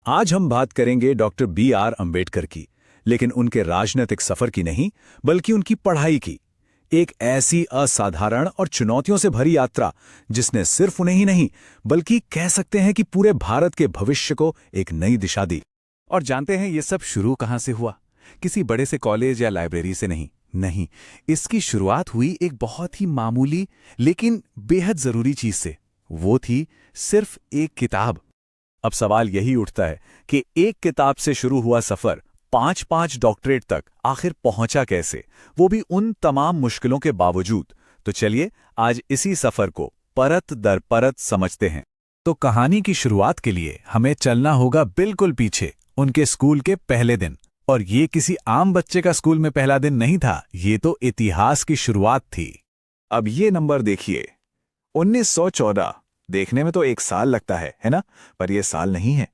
आज हम बात करेंगे डॉक्टर B.R. अम्बेडकर की, लेकिन उनके राजनीतिक सफर की नहीं, बल्कि उनकी पढ़ाई की। एक ऐसी असाधारण और चुनौतियों से भरी यात्रा जिसने सिर्फ उन्हें ही नहीं, बल्कि कह सकते हैं कि पूरे भारत के भविष्य को एक नई दिशा दी। और जानते हैं ये सब शुरू कहाँ से हुआ? किसी बड़े से कॉलेज या लाइब्रेरी से नहीं। नहीं, इसकी शुरुआत हुई एक बहुत ही मामूली लेकिन बेहद जरूरी चीज से। वो थी सिर्फ एक किताब। अब सवाल यही उठता है कि एक किताब से शुरू हुआ सफर 5-5 डॉक्टरेट तक आखिर पहुंचा कैसे, वो भी उन तमाम मुश्किलों के बावजूद। तो चलिए आज इसी सफर को परत दर परत समझते हैं। तो कहानी की शुरुआत के लिए हमें चलना होगा बिल्कुल पीछे, उनके स्कूल के पहले दिन। और ये किसी आम बच्चे का स्कूल में पहला दिन नहीं था, ये तो इतिहास की शुरुआत थी। अब ये नंबर देखिए, 1914। देखने में तो एक साल लगता है ना? पर यह साल नहीं है,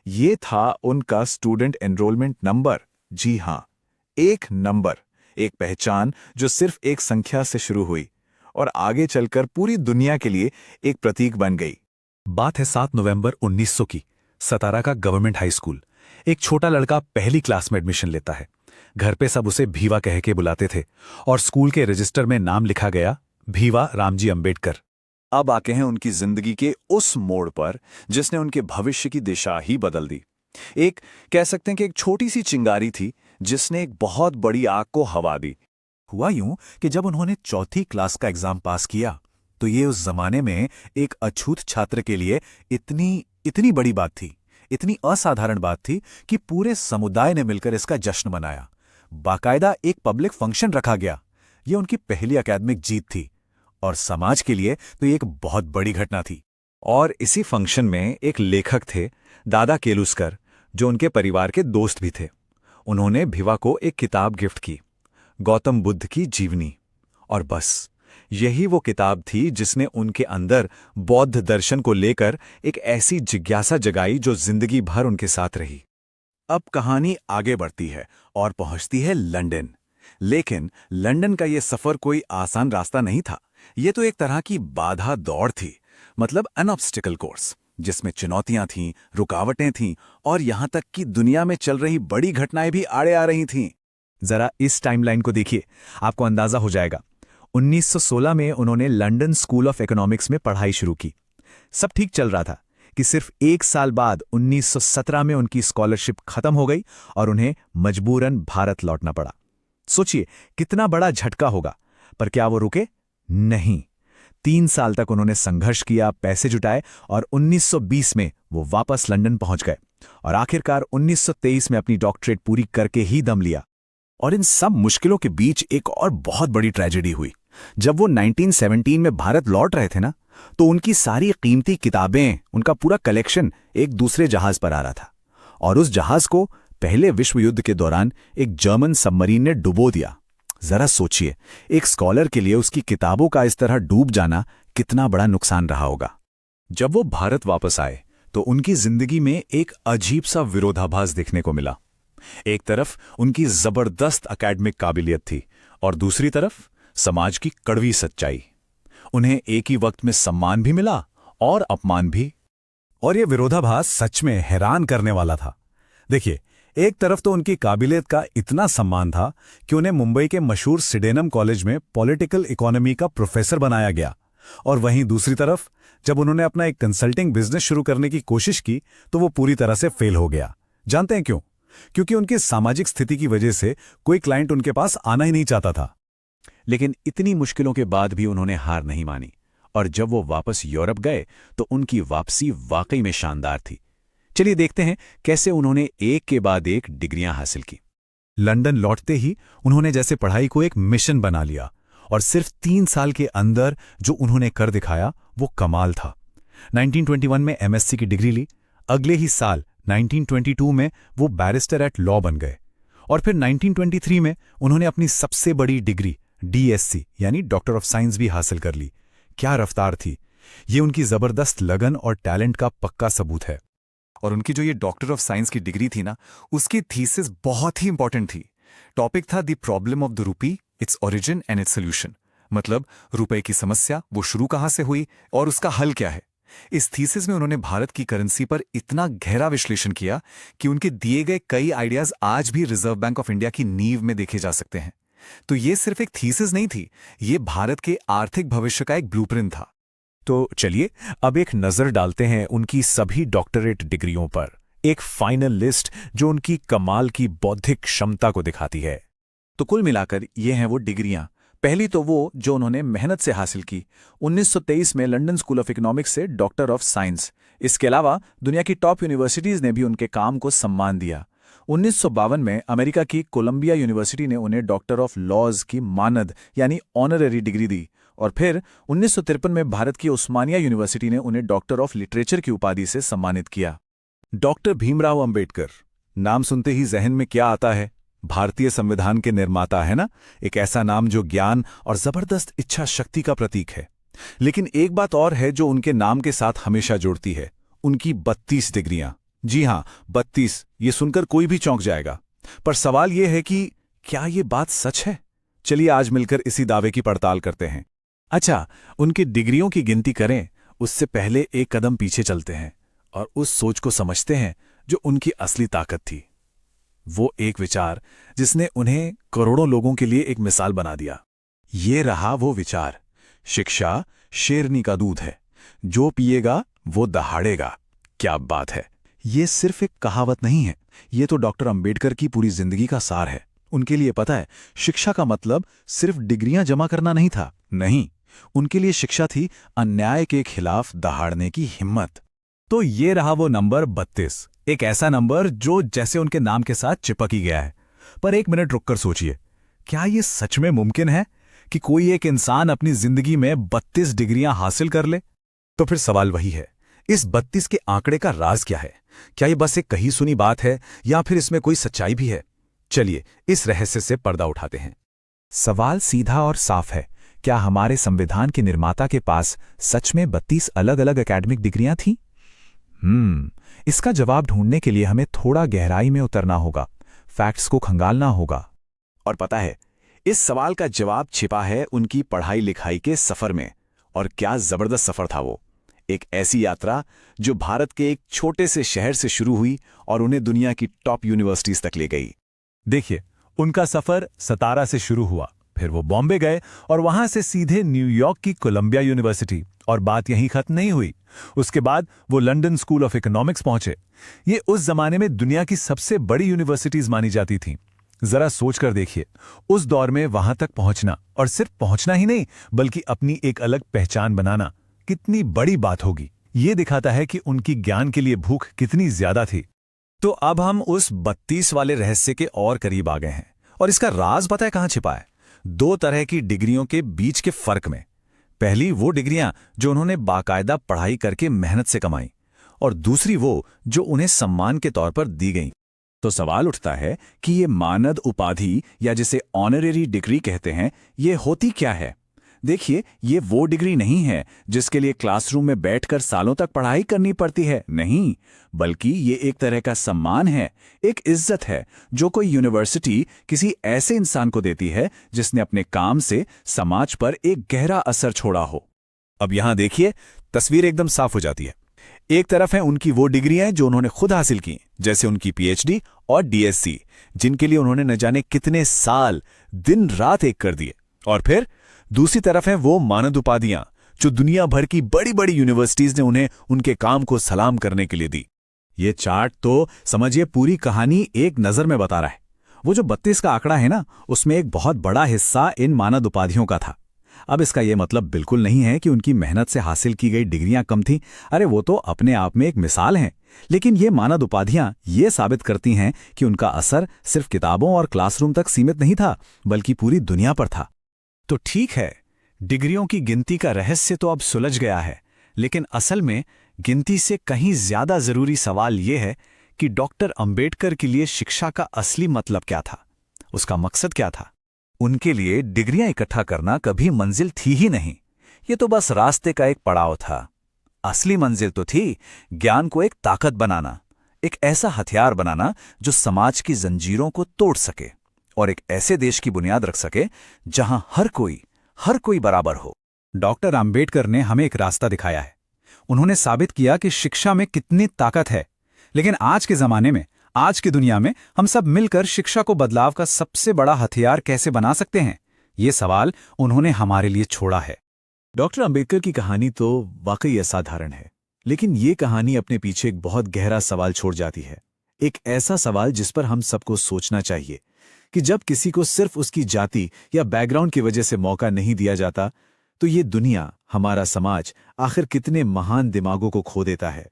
ये था उनका स्टूडेंट एनरोलमेंट नंबर। जी हां, एक नंबर, एक पहचान जो सिर्फ एक संख्या से शुरू हुई और आगे चलकर पूरी दुनिया के लिए एक प्रतीक बन गई। बात है 7 नवंबर 1900 की। सतारा का गवर्नमेंट हाई स्कूल। एक छोटा लड़का पहली क्लास में एडमिशन लेता है। घर पे सब उसे भीवा कह के बुलाते थे और स्कूल के रजिस्टर में नाम लिखा गया भीवा रामजी अंबेडकर। अब आके हैं उनकी जिंदगी के उस मोड़ पर जिसने उनके भविष्य की दिशा ही बदल दी। एक कह सकते हैं कि एक छोटी सी चिंगारी थी जिसने एक बहुत बड़ी आग को हवा दी। हुआ यूं कि जब उन्होंने चौथी क्लास का एग्जाम पास किया तो ये उस जमाने में एक अछूत छात्र के लिए इतनी बड़ी बात थी, इतनी असाधारण बात थी कि पूरे समुदाय ने मिलकर इसका जश्न मनाया। बाकायदा एक पब्लिक फंक्शन रखा गया। यह उनकी पहली एकेडमिक जीत थी और समाज के लिए तो ये एक बहुत बड़ी घटना थी। और इसी फंक्शन में एक लेखक थे, दादा केलुस्कर, जो उनके परिवार के दोस्त भी थे। उन्होंने भिवा को एक किताब गिफ्ट की, गौतम बुद्ध की जीवनी। और बस यही वो किताब थी जिसने उनके अंदर बौद्ध दर्शन को लेकर एक ऐसी जिज्ञासा जगाई जो जिंदगी भर उनके साथ रही। अब कहानी आगे बढ़ती है और पहुंचती है लंदन। लेकिन लंदन का यह सफर कोई आसान रास्ता नहीं था। ये तो एक तरह की बाधा दौड़ थी, मतलब एन ऑब्स्टिकल कोर्स, जिसमें चुनौतियां थीं, रुकावटें थीं और यहां तक कि दुनिया में चल रही बड़ी घटनाएं भी आड़े आ रही थीं। जरा इस टाइमलाइन को देखिए, आपको अंदाजा हो जाएगा। 1916 में उन्होंने लंदन स्कूल ऑफ इकोनॉमिक्स में पढ़ाई शुरू की। सब ठीक चल रहा था कि सिर्फ एक साल बाद 1917 में उनकी स्कॉलरशिप खत्म हो गई और उन्हें मजबूरन भारत लौटना पड़ा। सोचिए कितना बड़ा झटका होगा। पर क्या वो रुके? नहीं। 3 साल तक उन्होंने संघर्ष किया, पैसे जुटाए और 1920 में वो वापस लंदन पहुंच गए और आखिरकार 1923 में अपनी डॉक्टरेट पूरी करके ही दम लिया। और इन सब मुश्किलों के बीच एक और बहुत बड़ी ट्रेजेडी हुई। जब वो 1917 में भारत लौट रहे थे ना, तो उनकी सारी कीमती किताबें, उनका पूरा कलेक्शन एक दूसरे जहाज पर आ रहा था और उस जहाज को पहले विश्व युद्ध के दौरान एक जर्मन सबमरीन ने डुबो दिया। जरा सोचिए, एक स्कॉलर के लिए उसकी किताबों का इस तरह डूब जाना कितना बड़ा नुकसान रहा होगा। जब वो भारत वापस आए तो उनकी जिंदगी में एक अजीब सा विरोधाभास देखने को मिला। एक तरफ उनकी जबरदस्त एकेडमिक काबिलियत थी और दूसरी तरफ समाज की कड़वी सच्चाई। उन्हें एक ही वक्त में सम्मान भी मिला और अपमान भी। और ये विरोधाभास सच में हैरान करने वाला था। देखिए, एक तरफ तो उनकी काबिलियत का इतना सम्मान था कि उन्हें मुंबई के मशहूर सिडेनम कॉलेज में पॉलिटिकल इकोनॉमी का प्रोफेसर बनाया गया, और वहीं दूसरी तरफ जब उन्होंने अपना एक कंसल्टिंग बिजनेस शुरू करने की कोशिश की तो वो पूरी तरह से फेल हो गया। जानते हैं क्यों? क्योंकि उनकी सामाजिक स्थिति की वजह से कोई क्लाइंट उनके पास आना ही नहीं चाहता था। लेकिन इतनी मुश्किलों के बाद भी उन्होंने हार नहीं मानी और जब वो वापस यूरोप गए तो उनकी वापसी वाकई में शानदार थी। चलिए देखते हैं कैसे उन्होंने एक के बाद एक डिग्रियां हासिल की। लंदन लौटते ही उन्होंने जैसे पढ़ाई को एक मिशन बना लिया और सिर्फ 3 साल के अंदर जो उन्होंने कर दिखाया वो कमाल था। 1921 में एमएससी की डिग्री ली। अगले ही साल 1922 में वो बैरिस्टर एट लॉ बन गए और फिर 1923 में उन्होंने अपनी सबसे बड़ी डिग्री डीएससी यानी डॉक्टर ऑफ साइंस भी हासिल कर ली। क्या रफ्तार थी! ये उनकी जबरदस्त लगन और टैलेंट का पक्का सबूत है। और उनकी जो ये डॉक्टर ऑफ साइंस की डिग्री थी ना, उसकी थीसिस बहुत ही इंपॉर्टेंट थी। टॉपिक था the problem of the rupee, its origin and its solution. मतलब रुपए की समस्या, वो शुरू कहां से हुई और उसका हल क्या है। इस थीसिस में उन्होंने भारत की करेंसी पर इतना गहरा विश्लेषण किया कि उनके दिए गए कई आइडियाज आज भी रिजर्व बैंक ऑफ इंडिया की नींव में देखे जा सकते हैं। तो ये सिर्फ एक थीसिस नहीं थी, ये भारत के आर्थिक भविष्य का एक ब्लूप्रिंट था। तो चलिए अब एक नजर डालते हैं उनकी सभी डॉक्टरेट डिग्रियों पर, एक फाइनल लिस्ट जो उनकी कमाल की बौद्धिक क्षमता को दिखाती है। तो कुल मिलाकर ये हैं वो डिग्रियां। पहली तो वो जो उन्होंने मेहनत से हासिल की। 1923 में लंदन स्कूल ऑफ इकोनॉमिक्स से डॉक्टर ऑफ साइंस। इसके अलावा दुनिया की टॉप यूनिवर्सिटीज ने भी उनके काम को सम्मान दिया। 1952 में अमेरिका की कोलंबिया यूनिवर्सिटी ने उन्हें डॉक्टर ऑफ लॉज की मानद यानी ऑनररी डिग्री दी। और फिर 1953 में भारत की उस्मानिया यूनिवर्सिटी ने उन्हें डॉक्टर ऑफ लिटरेचर की उपाधि से सम्मानित किया। डॉक्टर भीमराव अंबेडकर, नाम सुनते ही जहन में क्या आता है? भारतीय संविधान के निर्माता, है ना? एक ऐसा नाम जो ज्ञान और जबरदस्त इच्छा शक्ति का प्रतीक है। लेकिन एक बात और है जो उनके नाम के साथ हमेशा जुड़ती है, उनकी 32 डिग्रियां। जी हां, 32। ये सुनकर कोई भी चौंक जाएगा। पर सवाल यह है कि क्या ये बात सच है? चलिए आज मिलकर इसी दावे की पड़ताल करते हैं। अच्छा, उनकी डिग्रियों की गिनती करें उससे पहले एक कदम पीछे चलते हैं और उस सोच को समझते हैं जो उनकी असली ताकत थी। वो एक विचार जिसने उन्हें करोड़ों लोगों के लिए एक मिसाल बना दिया। ये रहा वो विचार, शिक्षा शेरनी का दूध है, जो पिएगा वो दहाड़ेगा। क्या बात है! ये सिर्फ एक कहावत नहीं है, ये तो डॉक्टर अंबेडकर की पूरी जिंदगी का सार है। उनके लिए पता है, शिक्षा का मतलब सिर्फ डिग्रियां जमा करना नहीं था। नहीं, उनके लिए शिक्षा थी अन्याय के खिलाफ दहाड़ने की हिम्मत। तो ये रहा वो नंबर 32, एक ऐसा नंबर जो जैसे उनके नाम के साथ चिपक ही गया है। पर एक मिनट रुककर सोचिए, क्या ये सच में मुमकिन है कि कोई एक इंसान अपनी जिंदगी में 32 डिग्रियां हासिल कर ले? तो फिर सवाल वही है, इस 32 के आंकड़े का राज क्या है? क्या ये बस एक कही सुनी बात है या फिर इसमें कोई सच्चाई भी है? चलिए इस रहस्य से पर्दा उठाते हैं। सवाल सीधा और साफ है, क्या हमारे संविधान के निर्माता के पास सच में 32 अलग अलग एकेडमिक डिग्रियां थीं? इसका जवाब ढूंढने के लिए हमें थोड़ा गहराई में उतरना होगा, फैक्ट्स को खंगालना होगा। और पता है, इस सवाल का जवाब छिपा है उनकी पढ़ाई लिखाई के सफर में। और क्या जबरदस्त सफर था वो! एक ऐसी यात्रा जो भारत के एक छोटे से शहर से शुरू हुई और उन्हें दुनिया की टॉप यूनिवर्सिटीज तक ले गई। देखिए, उनका सफर सतारा से शुरू हुआ, फिर वो बॉम्बे गए और वहां से सीधे न्यूयॉर्क की कोलंबिया यूनिवर्सिटी। और बात यहीं खत्म नहीं हुई, उसके बाद वो लंदन स्कूल ऑफ इकोनॉमिक्स पहुंचे। ये उस जमाने में दुनिया की सबसे बड़ी यूनिवर्सिटीज मानी जाती थीं। जरा सोचकर देखिए, उस दौर में वहां तक पहुंचना, और सिर्फ पहुंचना ही नहीं बल्कि अपनी एक अलग पहचान बनाना, कितनी बड़ी बात होगी। ये दिखाता है कि उनकी ज्ञान के लिए भूख कितनी ज्यादा थी। तो अब हम उस 32 वाले रहस्य के और करीब आ गए हैं, और इसका राज पता है कहां छिपा है? 2 तरह की डिग्रियों के बीच के फर्क में। पहली वो डिग्रियां जो उन्होंने बाकायदा पढ़ाई करके मेहनत से कमाई, और दूसरी वो जो उन्हें सम्मान के तौर पर दी गई। तो सवाल उठता है कि ये मानद उपाधि या जिसे ऑनररी डिग्री कहते हैं, ये होती क्या है? देखिए, ये वो डिग्री नहीं है जिसके लिए क्लासरूम में बैठकर सालों तक पढ़ाई करनी पड़ती है। नहीं, बल्कि ये एक तरह का सम्मान है, एक इज्जत है जो कोई यूनिवर्सिटी किसी ऐसे इंसान को देती है जिसने अपने काम से समाज पर एक गहरा असर छोड़ा हो। अब यहां देखिए, तस्वीर एकदम साफ हो जाती है। एक तरफ है उनकी वो डिग्रियां जो उन्होंने खुद हासिल की, जैसे उनकी पीएचडी और डीएससी, जिनके लिए उन्होंने न जाने कितने साल दिन रात एक कर दिए। और फिर दूसरी तरफ है वो मानद उपाधियां जो दुनिया भर की बड़ी बड़ी यूनिवर्सिटीज ने उन्हें उनके काम को सलाम करने के लिए दी। ये चार्ट तो समझिए पूरी कहानी एक नजर में बता रहा है। वो जो 32 का आंकड़ा है ना, उसमें एक बहुत बड़ा हिस्सा इन मानद उपाधियों का था। अब इसका यह मतलब बिल्कुल नहीं है कि उनकी मेहनत से हासिल की गई डिग्रियां कम थीं। अरे वो तो अपने आप में एक मिसाल हैं। लेकिन ये मानद उपाधियां ये साबित करती हैं कि उनका असर सिर्फ किताबों और क्लासरूम तक सीमित नहीं था, बल्कि पूरी दुनिया पर था। तो ठीक है, डिग्रियों की गिनती का रहस्य तो अब सुलझ गया है, लेकिन असल में गिनती से कहीं ज्यादा जरूरी सवाल यह है कि डॉक्टर अंबेडकर के लिए शिक्षा का असली मतलब क्या था, उसका मकसद क्या था। उनके लिए डिग्रियां इकट्ठा करना कभी मंजिल थी ही नहीं, ये तो बस रास्ते का एक पड़ाव था। असली मंजिल तो थी ज्ञान को एक ताकत बनाना, एक ऐसा हथियार बनाना जो समाज की जंजीरों को तोड़ सके और एक ऐसे देश की बुनियाद रख सके जहां हर कोई बराबर हो। डॉक्टर अंबेडकर ने हमें एक रास्ता दिखाया है। उन्होंने साबित किया कि शिक्षा में कितनी ताकत है। लेकिन आज के ज़माने में, आज की दुनिया में हम सब मिलकर शिक्षा को बदलाव का सबसे बड़ा हथियार कैसे बना सकते हैं, ये सवाल उन्होंने हमारे लिए छोड़ा है। डॉक्टर अंबेडकर की कहानी तो वाकई असाधारण है, लेकिन ये कहानी अपने पीछे एक बहुत गहरा सवाल छोड़ जाती है। एक ऐसा सवाल जिस पर हम सबको सोचना चाहिए कि जब किसी को सिर्फ उसकी जाति या बैकग्राउंड की वजह से मौका नहीं दिया जाता, तो ये दुनिया, हमारा समाज आखिर कितने महान दिमागों को खो देता है।